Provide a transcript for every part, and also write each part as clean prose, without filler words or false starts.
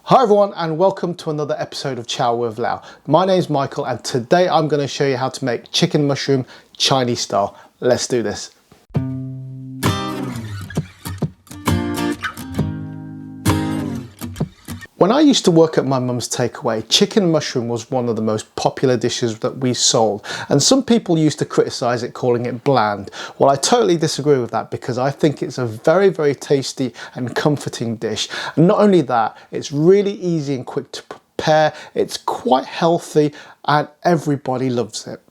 Hi everyone and welcome to another episode of Chow with Lau. My name's Michael and today I'm going to show you how to make chicken mushroom Chinese style. Let's do this. When I used to work at my mum's takeaway, chicken mushroom was one of the most popular dishes that we sold, and some people used to criticise it, calling it bland. Well, I totally disagree with that because I think it's a very tasty and comforting dish. And not only that, it's really easy and quick to prepare, it's quite healthy and everybody loves it.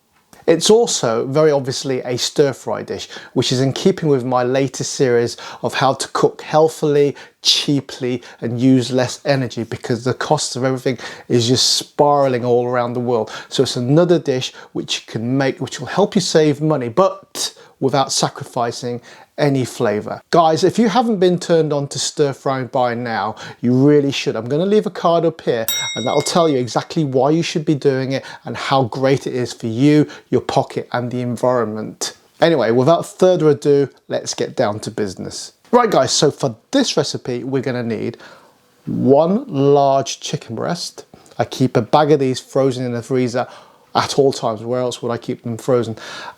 It's also very obviously a stir-fry dish, which is in keeping with my latest series of how to cook healthily, cheaply and use less energy, because the cost of everything is just spiraling all around the world. So it's another dish which you can make, which will help you save money, but without sacrificing any flavour. Guys, if you haven't been turned on to stir frying by now, you really should. I'm going to leave a card up here and that'll tell you exactly why you should be doing it and how great it is for you, your pocket and the environment. Anyway, without further ado, let's get down to business. Right guys, so for this recipe we're going to need one large chicken breast. I keep a bag of these frozen in the freezer at all times. Where else would I keep them frozen?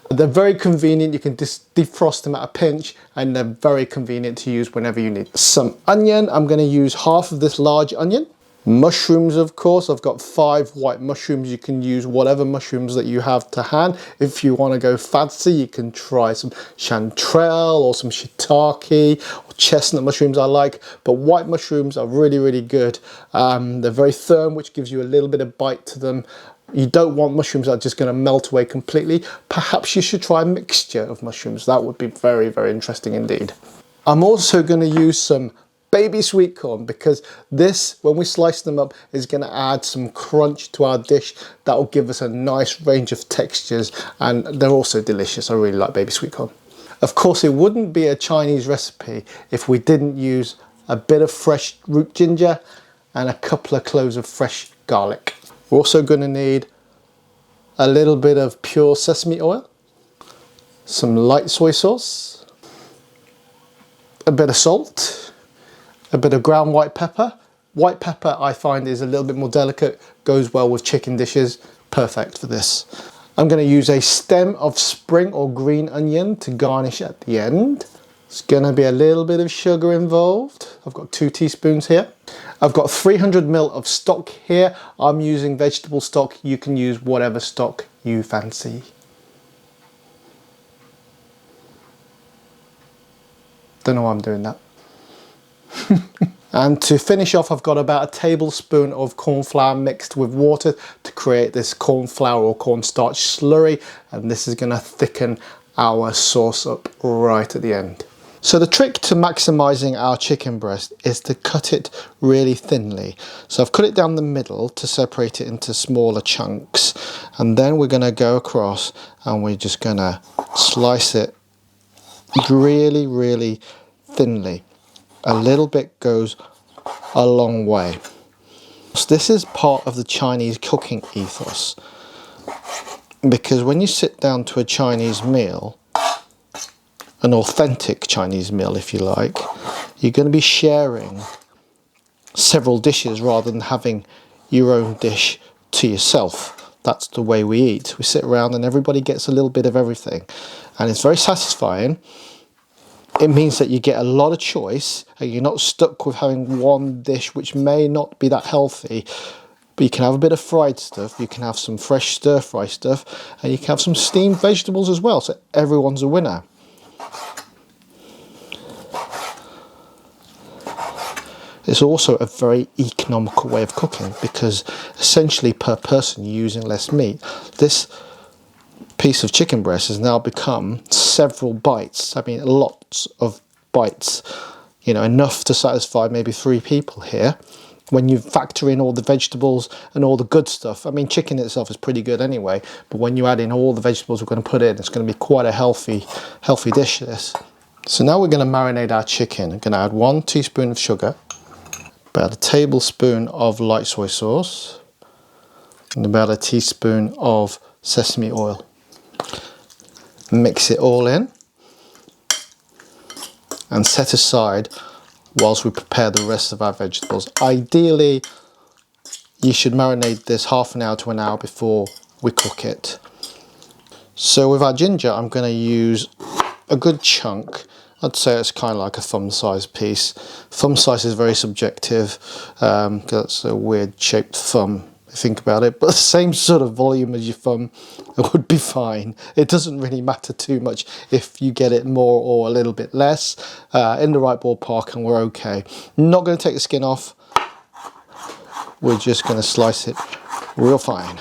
They're very convenient. You can just defrost them at a pinch and they're very convenient to use whenever you need. Some onion. I'm going to use half of this large onion. Mushrooms, of course. I've got 5 white mushrooms. You can use whatever mushrooms that you have to hand. If you want to go fancy, you can try some chanterelle or some shiitake or chestnut mushrooms I like, but white mushrooms are really good. They're very firm, which gives you a little bit of bite to them. You don't want mushrooms that are just going to melt away completely. Perhaps you should try a mixture of mushrooms. That would be very interesting indeed. I'm also going to use some baby sweet corn, because this, when we slice them up, is going to add some crunch to our dish. That will give us a nice range of textures and they're also delicious. I really like baby sweet corn. Of course, it wouldn't be a Chinese recipe if we didn't use a bit of fresh root ginger and a couple of cloves of fresh garlic. We're also going to need a little bit of pure sesame oil, some light soy sauce, a bit of salt, a bit of ground white pepper. White pepper I find is a little bit more delicate, goes well with chicken dishes, perfect for this. I'm going to use a stem of spring or green onion to garnish at the end. There's going to be a little bit of sugar involved. I've got 2 teaspoons here. I've got 300 ml of stock here. I'm using vegetable stock. You can use whatever stock you fancy. Don't know why I'm doing that. And to finish off, I've got about a tablespoon of cornflour mixed with water to create this cornflour or cornstarch slurry. And this is going to thicken our sauce up right at the end. So the trick to maximising our chicken breast is to cut it really thinly. So I've cut it down the middle to separate it into smaller chunks, and then we're going to go across and we're just going to slice it really thinly. A little bit goes a long way. So this is part of the Chinese cooking ethos, because when you sit down to a Chinese meal, an authentic Chinese meal if you like, you're going to be sharing several dishes rather than having your own dish to yourself. That's the way we eat. We sit around and everybody gets a little bit of everything, and it's very satisfying. It means that you get a lot of choice and you're not stuck with having one dish which may not be that healthy, but you can have a bit of fried stuff, you can have some fresh stir-fry stuff, and you can have some steamed vegetables as well, so everyone's a winner. It's also a very economical way of cooking, because essentially per person you're using less meat. This piece of chicken breast has now become several bites. I mean, lots of bites, you know, enough to satisfy maybe 3 people here. When you factor in all the vegetables and all the good stuff, I mean, chicken itself is pretty good anyway, but when you add in all the vegetables we're going to put in, it's going to be quite a healthy dish, this. So now we're going to marinate our chicken. I'm going to add 1 teaspoon of sugar, about a tablespoon of light soy sauce, and about a teaspoon of sesame oil. Mix it all in and set aside whilst we prepare the rest of our vegetables. Ideally, you should marinate this half an hour to an hour before we cook it. So with our ginger, I'm going to use a good chunk. I'd say it's kind of like a thumb-sized piece. Thumb size is very subjective, because that's a weird shaped thumb, if you think about it. But the same sort of volume as your thumb, it would be fine. It doesn't really matter too much if you get it more or a little bit less. In the right ballpark and we're okay. Not going to take the skin off. We're just going to slice it real fine.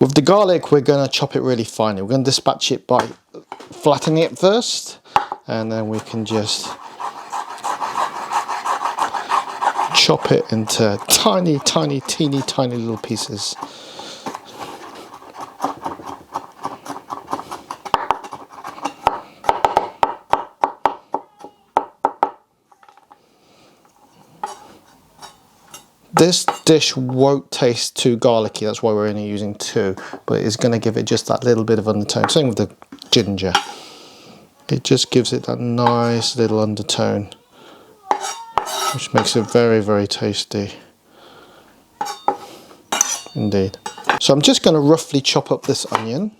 With the garlic, we're going to chop it really finely. We're going to dispatch it by flattening it first, and then we can just chop it into tiny, tiny, teeny, tiny little pieces. This dish won't taste too garlicky, that's why we're only using 2, but it's going to give it just that little bit of undertone. Same with the ginger. It just gives it that nice little undertone, which makes it very, very tasty indeed. So I'm just going to roughly chop up this onion.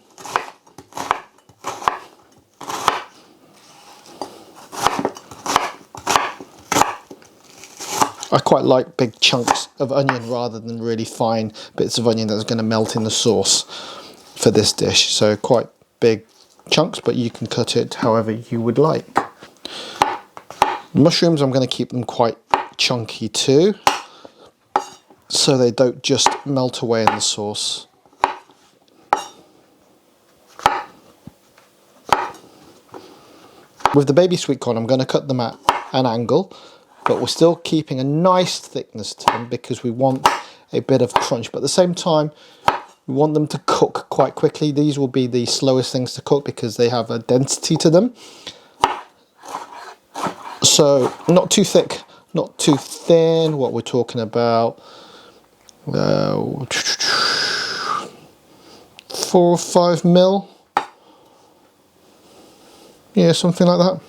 I quite like big chunks of onion rather than really fine bits of onion that's going to melt in the sauce for this dish. So quite big chunks, but you can cut it however you would like. Mushrooms, I'm going to keep them quite chunky too, so they don't just melt away in the sauce. With the baby sweet corn, I'm going to cut them at an angle, but we're still keeping a nice thickness to them because we want a bit of crunch. But at the same time, we want them to cook quite quickly. These will be the slowest things to cook because they have a density to them. So not too thick, not too thin. What we're talking about, 4 or 5 mil. Yeah, something like that.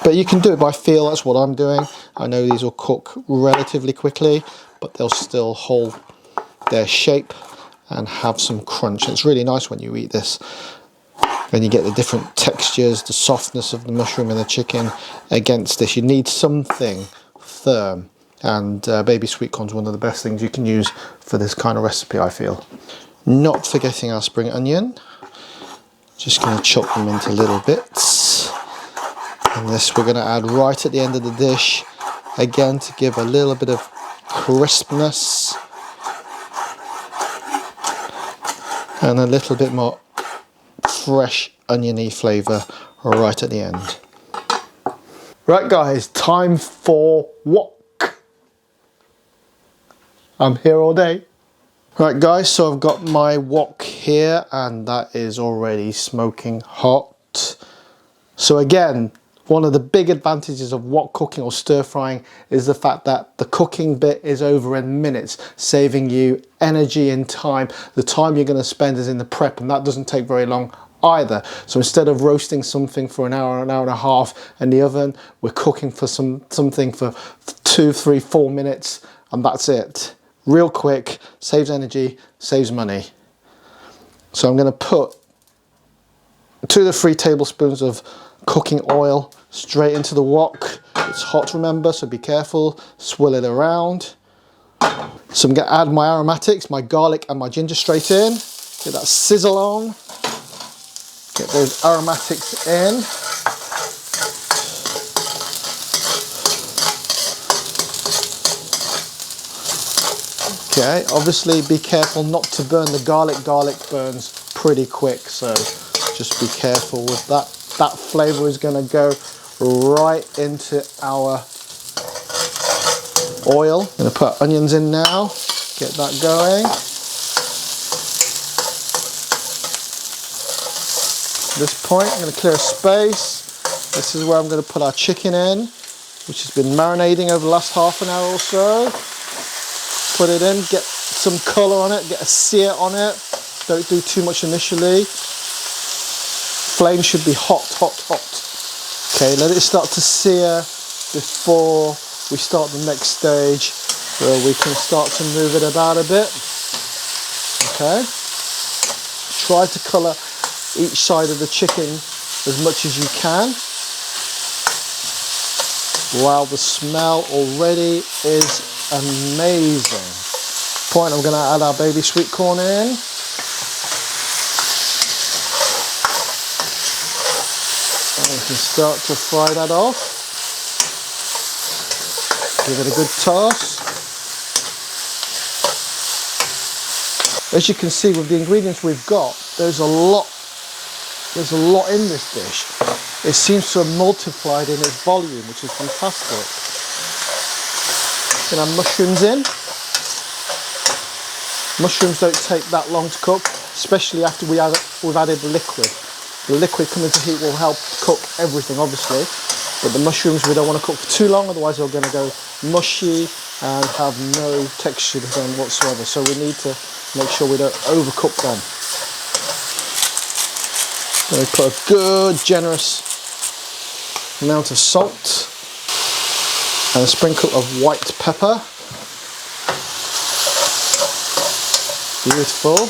But you can do it by feel, that's what I'm doing. I know these will cook relatively quickly, but they'll still hold their shape and have some crunch. It's really nice when you eat this. When you get the different textures, the softness of the mushroom and the chicken against this. You need something firm. And baby sweet corn is one of the best things you can use for this kind of recipe, I feel. Not forgetting our spring onion. Just going to chop them into little bits. And this we're going to add right at the end of the dish, again to give a little bit of crispness and a little bit more fresh oniony flavour right at the end. Right guys, time for wok. I'm here all day. Right guys, so I've got my wok here and that is already smoking hot. So again, one of the big advantages of wok cooking or stir frying is the fact that the cooking bit is over in minutes, saving you energy and time. The time you're going to spend is in the prep, and that doesn't take very long either. So instead of roasting something for an hour and a half in the oven, we're cooking for something for 2, 3, 4 minutes, and that's it. Real quick, saves energy, saves money. So I'm going to put 2 to 3 tablespoons of cooking oil straight into the wok. It's hot, remember, so be careful. Swirl it around. So I'm going to add my aromatics, my garlic and my ginger straight in. Get that sizzle on. Get those aromatics in. Okay, obviously be careful not to burn the garlic. Garlic burns pretty quick, so Just be careful with that. That flavour is going to go right into our oil. I'm going to put onions in now, get that going. At this point, I'm going to clear a space. This is where I'm going to put our chicken in, which has been marinating over the last half an hour or so. Put it in, get some colour on it, get a sear on it. Don't do too much initially. Flame should be hot, hot, hot. Okay, let it start to sear before we start the next stage, where we can start to move it about a bit. Okay. Try to colour each side of the chicken as much as you can. Wow, the smell already is amazing. Point, I'm going to add our baby sweet corn in. And we can start to fry that off. Give it a good toss. As you can see with the ingredients we've got, there's a lot in this dish. It seems to have multiplied in its volume, which is fantastic. Get our mushrooms in. Mushrooms don't take that long to cook, especially after we've added the liquid. The liquid coming to heat will help cook everything, obviously, but the mushrooms we don't want to cook for too long, otherwise they're going to go mushy and have no texture to them whatsoever. So we need to make sure we don't overcook them. Then we put a good, generous amount of salt and a sprinkle of white pepper. Beautiful.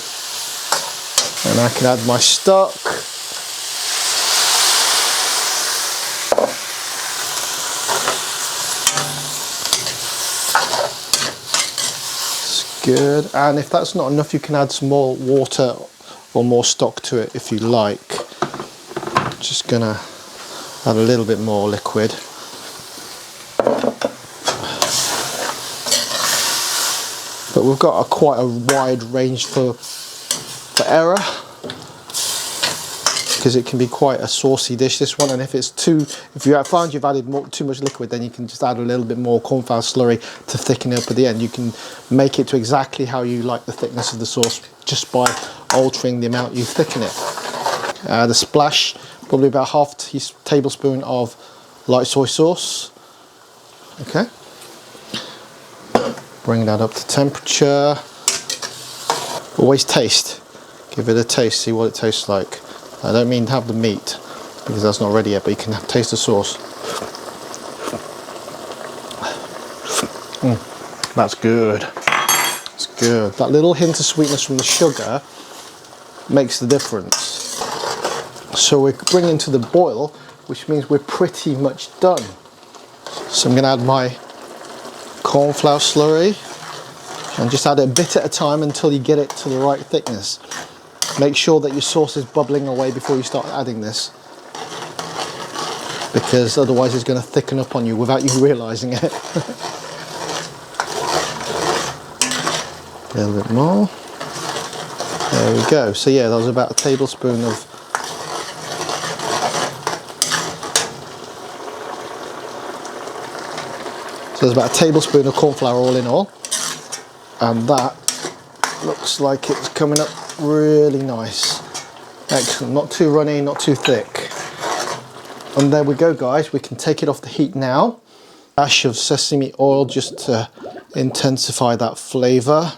And I can add my stock. It's good. And if that's not enough, you can add some more water or more stock to it if you like. Just gonna add a little bit more liquid. But we've got quite a wide range for error, because it can be quite a saucy dish, this one. And if you find you've added too much liquid, then you can just add a little bit more cornflour slurry to thicken it up at the end. You can make it to exactly how you like the thickness of the sauce just by altering the amount you thicken it. Add a splash, probably about half tablespoon of light soy sauce. Okay. Bring that up to temperature. Always taste. Give it a taste, see what it tastes like. I don't mean have the meat, because that's not ready yet, but you can taste the sauce. That's good. It's good. That little hint of sweetness from the sugar makes the difference. So we're bringing to the boil, which means we're pretty much done. So I'm going to add my cornflour slurry and just add it a bit at a time until you get it to the right thickness. Make sure that your sauce is bubbling away before you start adding this, because otherwise it's going to thicken up on you without you realizing it. A little bit more. There we go. So yeah, that was about a tablespoon of So there's about a tablespoon of cornflour all in all, and that looks like it's coming up really nice. Excellent, not too runny, not too thick. And there we go, guys. We can take it off the heat now. Dash of sesame oil just to intensify that flavour.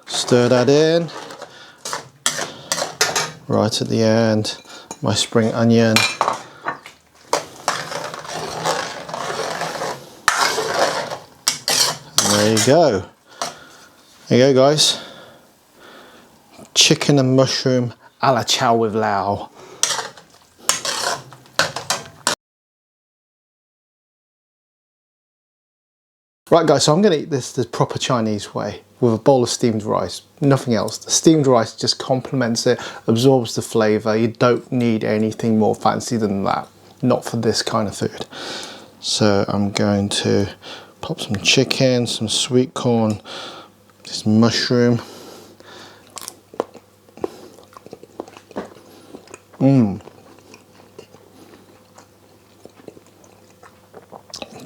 Stir that in. Right at the end, my spring onion. There you go. There you go, guys. Chicken and mushroom a la chow with Lao. Right, guys, so I'm going to eat this the proper Chinese way, with a bowl of steamed rice, nothing else. The steamed rice just complements it, absorbs the flavour. You don't need anything more fancy than that, not for this kind of food. So I'm going to pop some chicken, some sweet corn, this mushroom.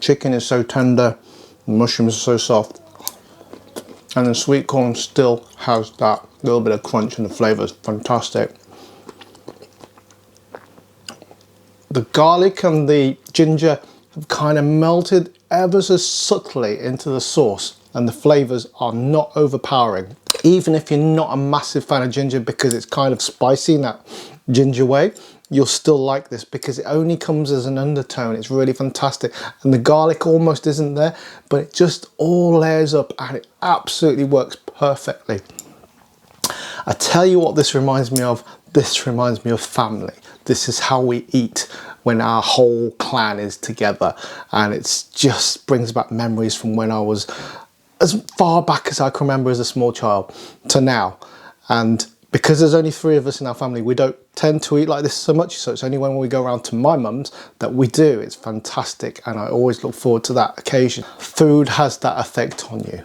Chicken is so tender, the mushrooms are so soft, and the sweet corn still has that little bit of crunch, and the flavour is fantastic. The garlic and the ginger have kind of melted ever so subtly into the sauce, and the flavours are not overpowering. Even if you're not a massive fan of ginger because it's kind of spicy in that ginger way, you'll still like this because it only comes as an undertone. It's really fantastic, and the garlic almost isn't there, but it just all layers up and it absolutely works perfectly. I tell you what this reminds me of. This reminds me of family. This is how we eat when our whole clan is together, and it just brings back memories from when I was as far back as I can remember as a small child to now. And because there's only 3 of us in our family, we don't tend to eat like this so much, so it's only when we go around to my mum's that we do. It's fantastic, and I always look forward to that occasion. Food has that effect on you.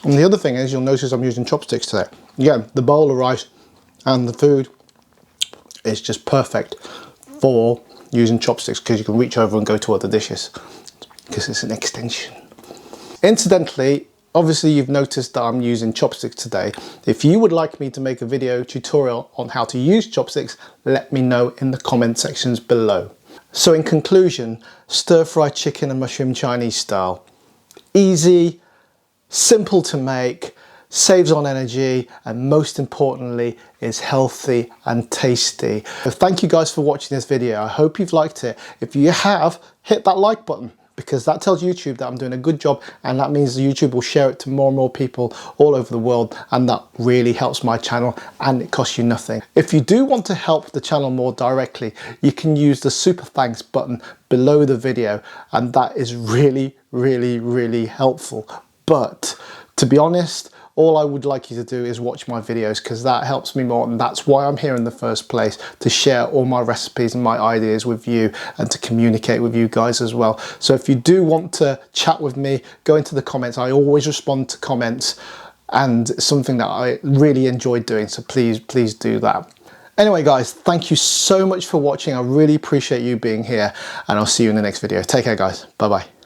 And the other thing is, you'll notice I'm using chopsticks today. Again, the bowl of rice and the food is just perfect for using chopsticks because you can reach over and go to other dishes because it's an extension. Incidentally, obviously you've noticed that I'm using chopsticks today. If you would like me to make a video tutorial on how to use chopsticks, let me know in the comment sections below. So in conclusion, stir-fried chicken and mushroom Chinese style. Easy, simple to make, saves on energy, and most importantly is healthy and tasty. So thank you guys for watching this video. I hope you've liked it. If you have, hit that like button, because that tells YouTube that I'm doing a good job, and that means YouTube will share it to more and more people all over the world, and that really helps my channel, and it costs you nothing. If you do want to help the channel more directly, you can use the super thanks button below the video, and that is really, really, really helpful. But to be honest, all I would like you to do is watch my videos, because that helps me more, and that's why I'm here in the first place, to share all my recipes and my ideas with you and to communicate with you guys as well. So if you do want to chat with me, go into the comments. I always respond to comments, and it's something that I really enjoy doing, so please do that. Anyway guys, thank you so much for watching. I really appreciate you being here, and I'll see you in the next video. Take care guys. Bye bye.